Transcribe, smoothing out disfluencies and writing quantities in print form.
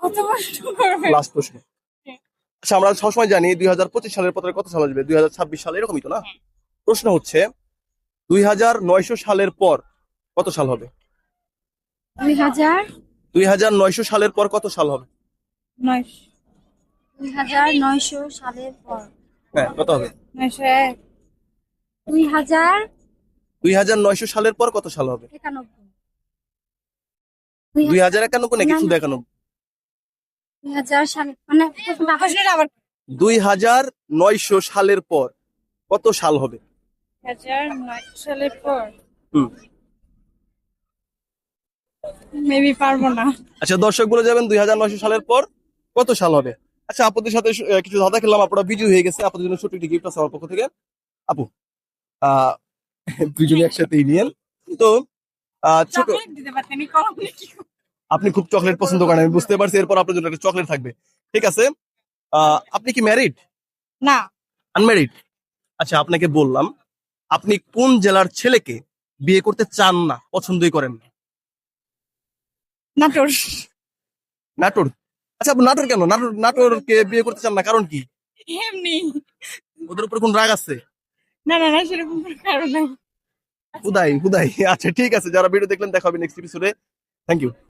কত কষ্ট করবে? লাস্ট প্রশ্ন। আচ্ছা, আমরা সবসময় জানি 2025 সালের পরে কত সাল আসবে, 2026 সাল, এরকমই তো না? প্রশ্ন হচ্ছে 2900 সালের পর কত সাল হবে? 2000 2900 সালের পর কত সাল হবে? 2900 সালের পর হ্যাঁ, কত হবে? 901 2000 2900 সালের পর কত সাল হবে? 91 2091 নাকি শুধু 91? 2000 সালে মানে প্রশ্নটা আবার 2900 সালের পর কত সাল হবে? 2009 সালের পর হুম। মেবি পারবো না। আচ্ছা, দর্শক বলে যাবেন 2900 সালের পর কত সাল হবে। আচ্ছা, আপনাদের সাথে কিছু ধাঁধা খেললাম, আপনারা বিজয়ী হয়ে গেছে, আপনাদের জন্য ছোট্ট একটি গিফট আছে আমার পক্ষ থেকে। আপু, আহ দুজনে একসাথেই নিয়েন তো। ছোট, চকলেট দিতে পারতেন কম নাকি? আপনি খুব চকলেট পছন্দ করেন আমি বুঝতে পারছি, এরপর আপনার জন্য একটা চকলেট থাকবে। ঠিক আছে। আপনি কি ম্যারিড? না। আনম্যারিড? আচ্ছা, আপনাকে বললাম, আপনি কোন জেলার ছেলেকে বিয়ে করতে চান না, পছন্দই করেন না? নাটোর। নাটোর? আচ্ছা, আপনি নাটোর কেন? নাটোরকে বিয়ে করতে চান না, কারণ কি? এমনি। ওদের উপর কোন রাগ আছে? না না না, সেরকম কোনো কারণ নাই। হুদাই হুদাই। আচ্ছা, ঠিক আছে, যারা ভিডিও দেখলেন দেখা হবে নেক্সট এপিসোডে। Thank you.